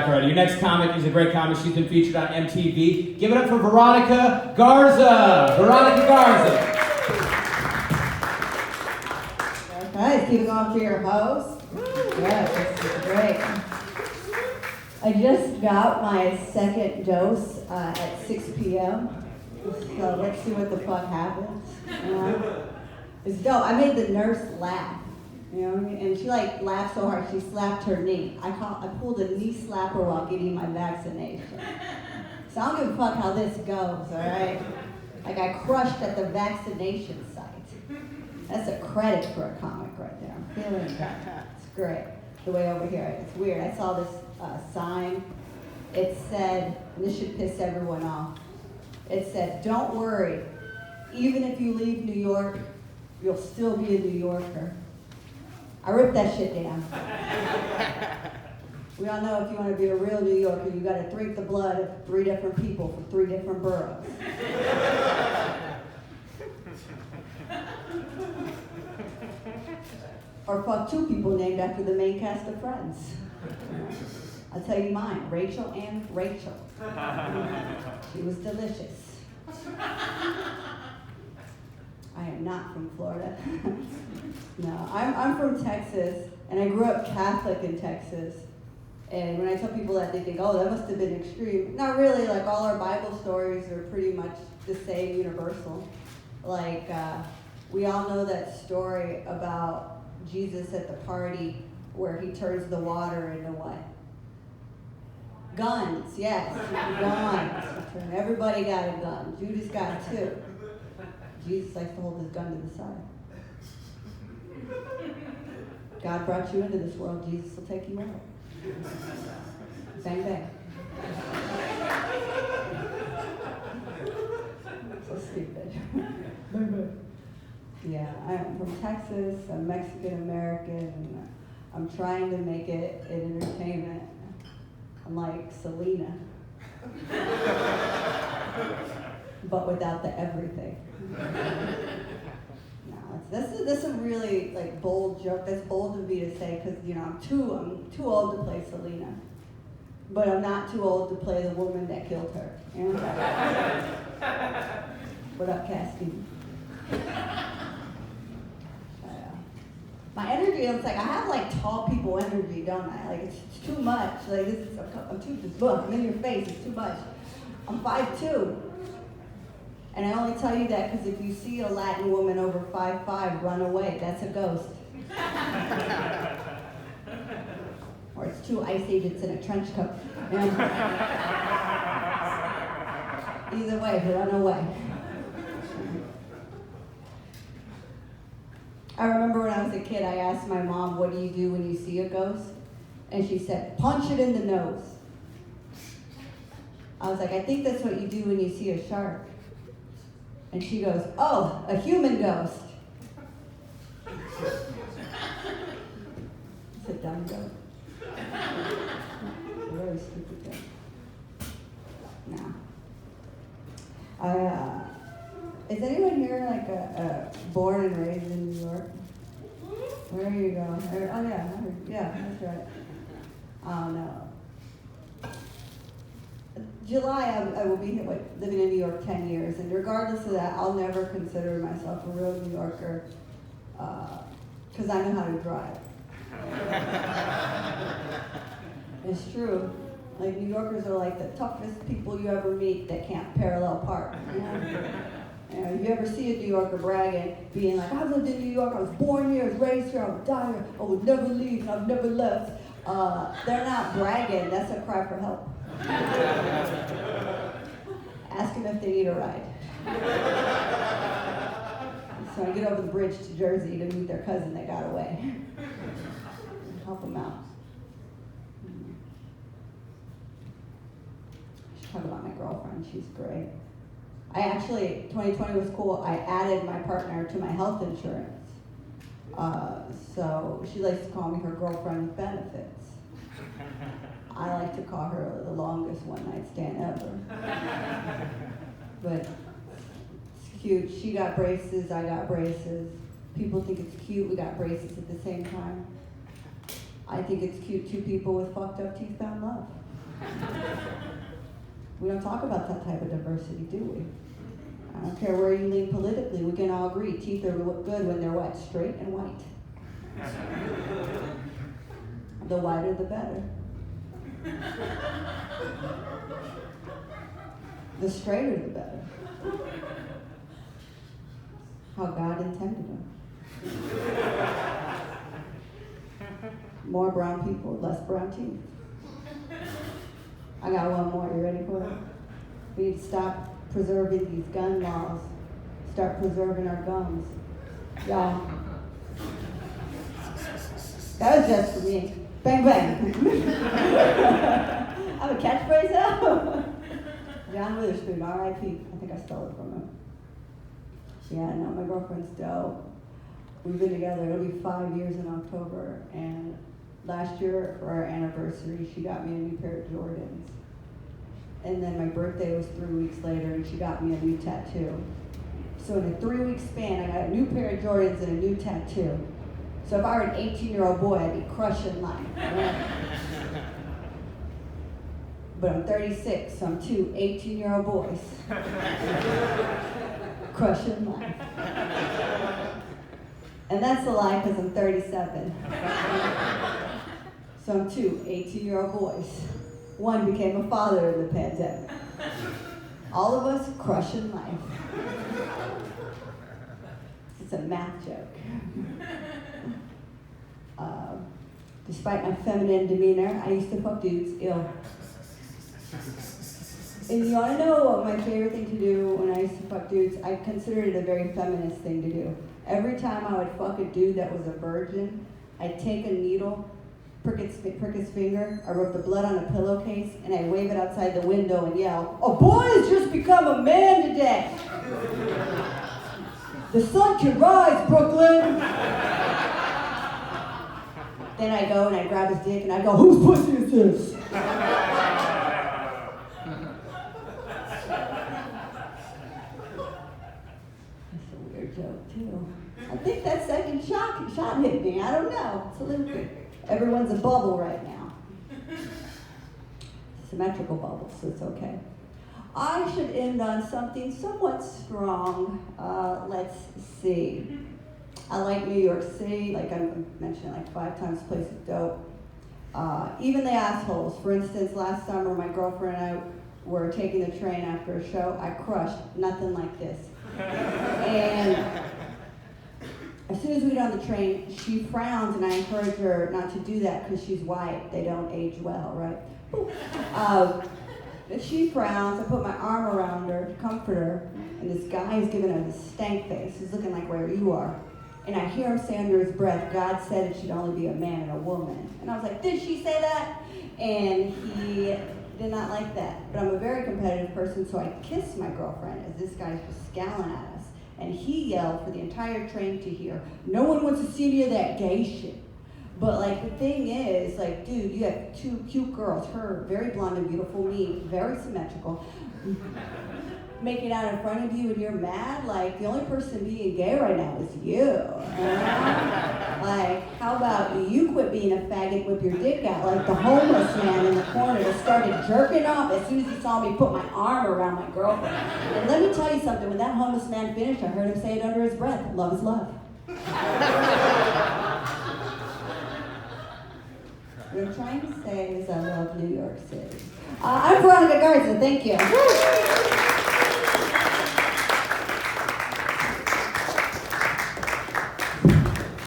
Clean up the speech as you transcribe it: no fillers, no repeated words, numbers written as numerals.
Your next comic is a great comic. She's been featured on MTV. Give it up for Veronica Garza. Veronica Garza. Guys, keep it going for your host. Yes, this is great. I just got my second dose at 6 p.m. So let's see what the fuck happens. It's dope. I made the nurse laugh. You know what I mean? And she like laughed so hard she slapped her knee. I pulled a knee slapper while getting my vaccination. So I don't give a fuck how this goes, alright? Like I crushed at the vaccination site. That's a credit for a comic right there. I'm feeling that. It's great. The way over here, it's weird. I saw this sign. It said, and this should piss everyone off. It said, don't worry. Even if you leave New York, you'll still be a New Yorker. I ripped that shit down. We all know if you want to be a real New Yorker, you got to drink the blood of 3 different people from 3 different boroughs. Or fuck 2 people named after the main cast of Friends. I'll tell you mine, Rachel and Rachel. She was delicious. I am not from Florida. No, I'm from Texas, and I grew up Catholic in Texas. And when I tell people that, they think, oh, that must have been extreme. Not really, like all our Bible stories are pretty much the same, universal. Like, we all know that story about Jesus at the party where he turns the water into what? Guns, yes, guns. Everybody got a gun. Judas got 2. Jesus likes to hold his gun to the side. God brought you into this world, Jesus will take you out. Bang, bang. So stupid. Yeah, I'm from Texas, I'm Mexican American, and I'm trying to make it in entertainment. I'm like Selena. But without the everything. No, this is a really like bold joke. That's bold of me to say because I'm too old to play Selena, but I'm not too old to play the woman that killed her. You know? What up, Cassie? My energy, it's like I have like tall people energy, don't I? Like it's too much. Like I'm in your face. It's too much. I'm 5'2". And I only tell you that because if you see a Latin woman over 5'5", run away. That's a ghost. Or it's 2 ICE agents in a trench coat. Either way, run away. I remember when I was a kid, I asked my mom, what do you do when you see a ghost? And she said, punch it in the nose. I was like, I think that's what you do when you see a shark. And she goes, oh, a human ghost. It's a dumb joke. It's a very stupid joke. No. Is anyone here like born and raised in New York? Where are you going? Oh yeah, that's right. Oh no. July, I will be living in New York 10 years, and regardless of that, I'll never consider myself a real New Yorker because I know how to drive. It's true. Like, New Yorkers are like the toughest people you ever meet that can't parallel park. If you ever see a New Yorker bragging, being like, I lived in New York, I was born here, I was raised here, I would die here, I would never leave, and I've never left. They're not bragging, that's a cry for help. Ask them if they need a ride. So I get over the bridge to Jersey to meet their cousin that got away. Help them out. I should talk about my girlfriend, she's great. 2020 was cool. I added my partner to my health insurance. So she likes to call me her girlfriend with benefits. I like to call her the longest one-night stand ever. But it's cute. She got braces, I got braces. People think it's cute, we got braces at the same time. I think it's cute 2 people with fucked up teeth found love. We don't talk about that type of diversity, do we? I don't care where you lean politically, we can all agree teeth are good when they're what? Straight and white. The whiter the better. The straighter the better. How God intended them. More brown people, less brown teeth. I got one more, you ready for it? We need to stop preserving these gun laws. Start preserving our gums. Y'all. That was just for me. Bang, bang. I have a catchphrase now. John Witherspoon, R.I.P. I think I stole it from him. Yeah, no, my girlfriend's dope. We've been together, it'll be 5 years in October, and last year for our anniversary, she got me a new pair of Jordans. And then my birthday was 3 weeks later, and she got me a new tattoo. So in a 3-week span, I got a new pair of Jordans and a new tattoo. So if I were an 18-year-old boy, I'd be crushing life. Right? But I'm 36, so I'm 2 18-year-old boys. Crushing life. And that's a lie because I'm 37. So I'm 2 18-year-old boys. One became a father in the pandemic. All of us crushing life. It's a math joke. Despite my feminine demeanor, I used to fuck dudes ill. And you want to know what my favorite thing to do when I used to fuck dudes? I considered it a very feminist thing to do. Every time I would fuck a dude that was a virgin, I'd take a needle, prick his finger, I rub the blood on a pillowcase, and I'd wave it outside the window and yell, "A boy has just become a man today! The sun can rise, Brooklyn!" Then I go and I grab his dick and I go, "Whose pussy is this?" Joke too. I think that second shot hit me. I don't know. It's a little bit. Everyone's a bubble right now. Symmetrical bubble, so it's okay. I should end on something somewhat strong. Let's see. I like New York City. Like I mentioned, like 5 times. Place is dope. Even the assholes. For instance, last summer my girlfriend and I were taking the train after a show. I crushed. Nothing like this. And as soon as we get on the train, she frowns, and I encourage her not to do that because she's white. They don't age well, right? She frowns. I put my arm around her to comfort her, and this guy is giving her this stank face. He's looking like where you are. And I hear him say under his breath, "God said it should only be a man and a woman." And I was like, "Did she say that?" And he did not like that. But I'm a very competitive person, so I kissed my girlfriend as this guy's just scowling at us. And he yelled for the entire train to hear, "No one wants to see any of that gay shit." But like the thing is, like, dude, you have 2 cute girls, her very blonde and beautiful, me very symmetrical, making out in front of you and you're mad. Like, the only person being gay right now is you. Like, how about you quit being a faggot, whip your dick out like the homeless man in the corner that started jerking off as soon as he saw me put my arm around my girlfriend. And let me tell you something, when that homeless man finished, I heard him say it under his breath, "Love is love." What I'm trying to say is I love New York City. I'm Veronica Garza, thank you.